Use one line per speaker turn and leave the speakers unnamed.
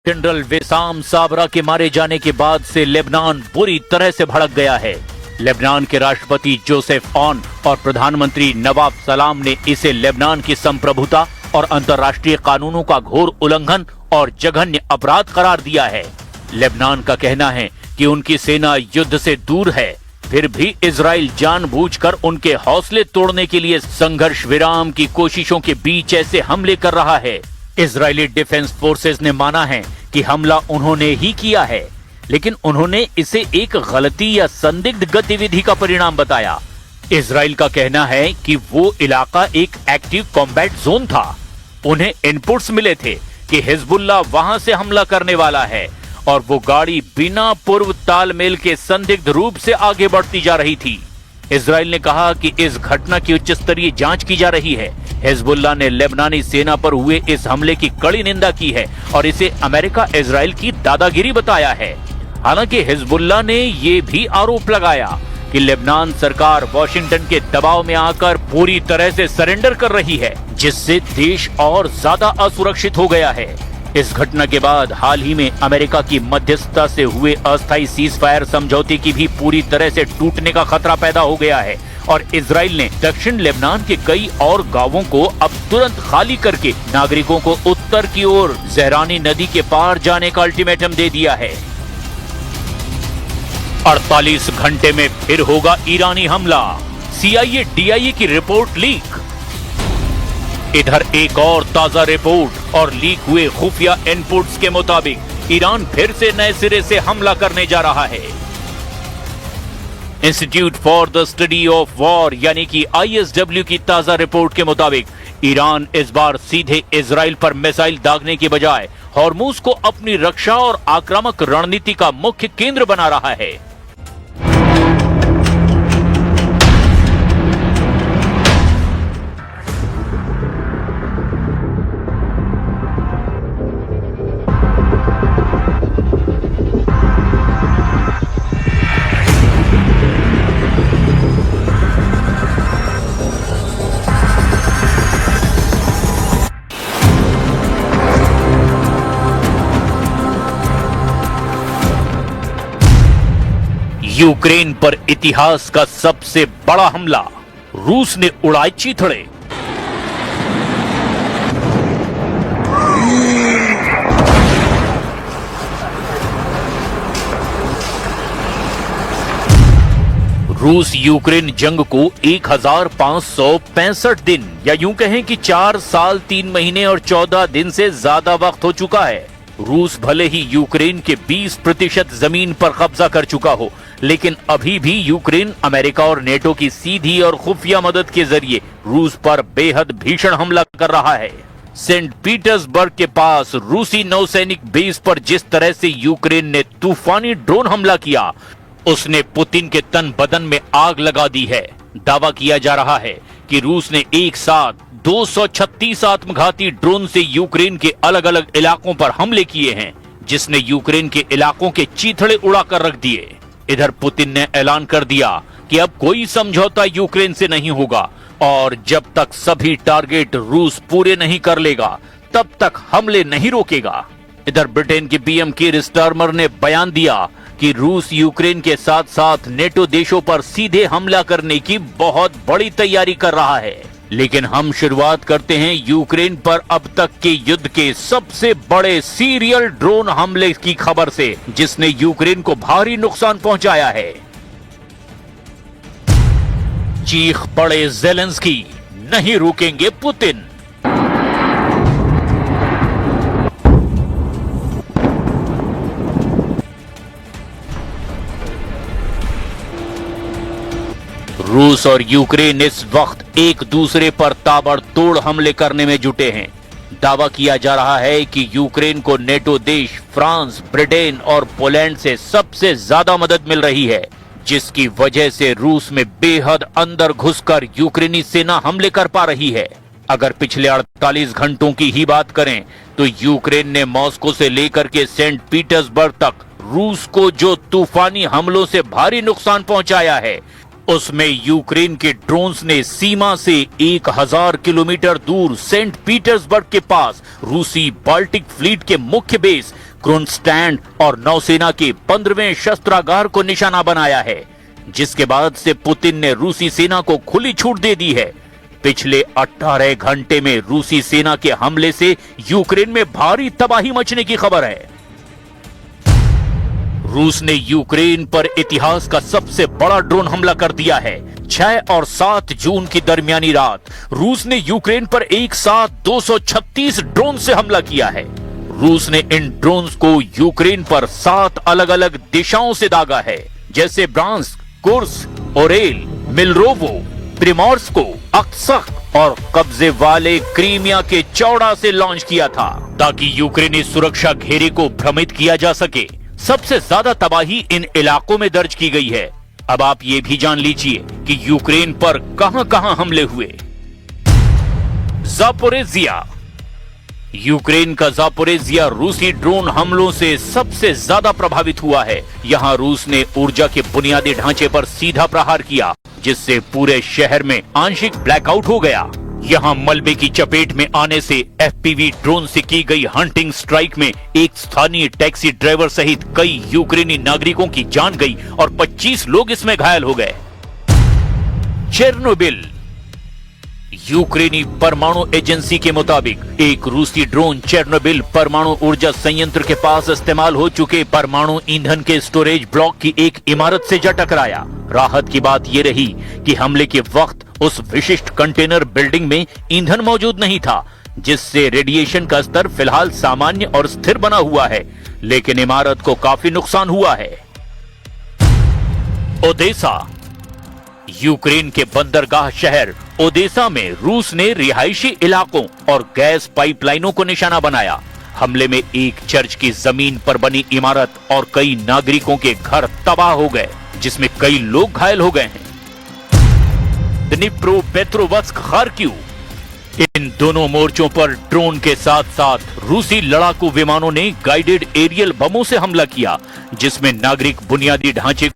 General वेसाम Sabra के मारे जाने के बाद से लेबनान बुरी तरह से भड़क गया है। लेबनान के राष्ट्रपति जोसेफ ऑन और प्रधानमंत्री नवाब सलाम ने इसे लेबनान की संप्रभुता और अंतर्राष्ट्रीय कानूनों का घोर उल्लंघन और जघन्य अपराध करार दिया है। लेबनान का कहना है कि उनकी सेना युद्ध से दूर है, फिर भी इजराइल जानबूझकर उनके हौसले तोड़ने के लिए संघर्ष विराम की कोशिशों के बीच ऐसे हमले कर रहा है। इजरायली डिफेंस फोर्सेस ने माना है कि हमला उन्होंने ही किया है, लेकिन उन्होंने इसे एक गलती या संदिग्ध गतिविधि का परिणाम बताया। इजराइल का कहना है कि वो इलाका एक एक्टिव कॉम्बैट जोन था। उन्हें इनपुट्स मिले थे कि हिजबुल्लाह वहां से हमला करने वाला है और वो गाड़ी बिना पूर्व तालमेल के संदिग्ध रूप से आगे बढ़ती जा रही थी। इजराइल ने कहा कि इस घटना की उच्च स्तरीय जांच की जा रही है। हिजबुल्लाह ने लेबनानी सेना पर हुए इस हमले की कड़ी निंदा की है और इसे अमेरिका इजराइल की दादागिरी बताया है। हालांकि हिजबुल्लाह ने ये भी आरोप लगाया कि लेबनान सरकार वॉशिंगटन के दबाव में आकर पूरी तरह से सरेंडर कर रही है, जिससे देश और ज्यादा असुरक्षित हो गया है। इस घटना के बाद हाल ही में अमेरिका की मध्यस्थता से हुए अस्थायी सीज फायर समझौते की भी पूरी तरह से टूटने का खतरा पैदा हो गया है और इजराइल ने दक्षिण लेबनान के कई और गांवों को अब तुरंत खाली करके नागरिकों को उत्तर की ओर जहरानी नदी के पार जाने का अल्टीमेटम दे दिया है। 48 घंटे में फिर होगा ईरानी हमला, CIA DIA की रिपोर्ट लीक। इधर एक और ताजा रिपोर्ट और लीक हुए खुफिया इनपुट्स के मुताबिक ईरान फिर से नए सिरे से हमला करने जा रहा है। Institute for the study of war यानी कि ISW की ताजा रिपोर्ट के मुताबिक ईरान इस बार सीधे इजराइल पर मिसाइल दागने की बजाय हॉर्मुज को अपनी रक्षा और आक्रामक रणनीति का मुख्य केंद्र बना रहा है। यूक्रेन पर इतिहास का सबसे बड़ा हमला, रूस ने उड़ाए चीथड़े। रूस यूक्रेन जंग को 1565 दिन या यूं कहें कि 4 साल 3 महीने और 14 दिन से ज्यादा वक्त हो चुका है। रूस भले ही यूक्रेन के 20% जमीन पर कब्जा कर चुका हो, लेकिन अभी भी यूक्रेन अमेरिका और नेटो की सीधी और खुफिया मदद के जरिए रूस पर बेहद भीषण हमला कर रहा है। सेंट पीटर्सबर्ग के पास रूसी नौसैनिक बेस पर जिस तरह से यूक्रेन ने तूफानी ड्रोन हमला किया, उसने पुतिन के तन बदन में आग लगा दी है। दावा किया जा रहा है कि रूस ने एक साथ 236 आत्मघाती ड्रोन से यूक्रेन के अलग अलग इलाकों पर हमले किए हैं, जिसने यूक्रेन के इलाकों के चीथड़े उड़ाकर रख दिए। इधर पुतिन ने ऐलान कर दिया कि अब कोई समझौता यूक्रेन से नहीं होगा और जब तक सभी टारगेट रूस पूरे नहीं कर लेगा, तब तक हमले नहीं रोकेगा। इधर ब्रिटेन के PM कीर स्टारमर ने बयान दिया कि रूस यूक्रेन के साथ साथ नेटो देशों पर सीधे हमला करने की बहुत बड़ी तैयारी कर रहा है। लेकिन हम शुरुआत करते हैं यूक्रेन पर अब तक के युद्ध के सबसे बड़े सीरियल ड्रोन हमले की खबर से, जिसने यूक्रेन को भारी नुकसान पहुंचाया है। चीख पड़े ज़ेलेंस्की, नहीं रुकेंगे पुतिन। रूस और यूक्रेन इस वक्त एक दूसरे पर ताबड़तोड़ हमले करने में जुटे हैं। दावा किया जा रहा है कि यूक्रेन को नेटो देश फ्रांस, ब्रिटेन और पोलैंड से सबसे ज्यादा मदद मिल रही है, जिसकी वजह से रूस में बेहद अंदर घुसकर यूक्रेनी सेना हमले कर पा रही है। अगर पिछले 48 घंटों की ही बात करें तो यूक्रेन ने मॉस्को से लेकर के सेंट पीटर्सबर्ग तक रूस को जो तूफानी हमलों से भारी नुकसान पहुंचाया है, उसमें यूक्रेन के ड्रोन्स ने सीमा से 1000 किलोमीटर दूर सेंट पीटर्सबर्ग के पास रूसी बाल्टिक फ्लीट के मुख्य बेस क्रोनस्टैंड और नौसेना के 15वें शस्त्रागार को निशाना बनाया है, जिसके बाद से पुतिन ने रूसी सेना को खुली छूट दे दी है। पिछले 18 घंटे में रूसी सेना के हमले से यूक्रेन में भारी तबाही मचने की खबर है। रूस ने यूक्रेन पर इतिहास का सबसे बड़ा ड्रोन हमला कर दिया है। 6 और 7 जून की दरमियानी रात रूस ने यूक्रेन पर एक साथ 236 ड्रोन से हमला किया है। रूस ने इन ड्रोन्स को यूक्रेन पर 7 अलग अलग दिशाओं से दागा है, जैसे ब्रांस्क, कुर्स्क, ओरेल, मिलरोवो, प्रिमोर्स्को, अक्सक और कब्जे वाले क्रीमिया के चौड़ा से लॉन्च किया था, ताकि यूक्रेनी सुरक्षा घेरे को भ्रमित किया जा सके। सबसे ज्यादा तबाही इन इलाकों में दर्ज की गई है। अब आप ये भी जान लीजिए कि यूक्रेन पर कहां-कहां हमले हुए। ज़ापोरिज़िया। यूक्रेन का ज़ापोरिज़िया रूसी ड्रोन हमलों से सबसे ज्यादा प्रभावित हुआ है। यहां रूस ने ऊर्जा के बुनियादी ढांचे पर सीधा प्रहार किया, जिससे पूरे शहर में आंशिक ब्लैकआउट हो गया। यहां मलबे की चपेट में आने से एफपीवी ड्रोन से की गई हंटिंग स्ट्राइक में एक स्थानीय टैक्सी ड्राइवर सहित कई यूक्रेनी नागरिकों की जान गई और 25 लोग इसमें घायल हो गए। चेरनोबिल। यूक्रेनी परमाणु एजेंसी के मुताबिक एक रूसी ड्रोन चेरनोबिल परमाणु ऊर्जा संयंत्र के पास इस्तेमाल हो चुके परमाणु ईंधन के स्टोरेज ब्लॉक की एक इमारत से जा टकराया। राहत की बात यह रही कि हमले के वक्त उस विशिष्ट कंटेनर बिल्डिंग में ईंधन मौजूद नहीं था, जिससे रेडिएशन का स्तर फिलहाल सामान्य और स्थिर बना हुआ है, लेकिन इमारत को काफी नुकसान हुआ है। ओदेसा। यूक्रेन के बंदरगाह शहर ओदेसा में रूस ने रिहायशी इलाकों और गैस पाइपलाइनों को निशाना बनाया। हमले में एक चर्च की जमीन पर बनी इमारत और कई नागरिकों के घर तबाह हो गए, जिसमें कई लोग घायल हो गए हैं। द्निप्रोपेट्रोव्स्क, खार्किव। इन दोनों मोर्चों पर ड्रोन के साथ साथ रूसी लड़ाकू विमानों ने गाइडेड एरियल बमों से हमला किया, जिसमें नागरिक बुनियादी ढांचे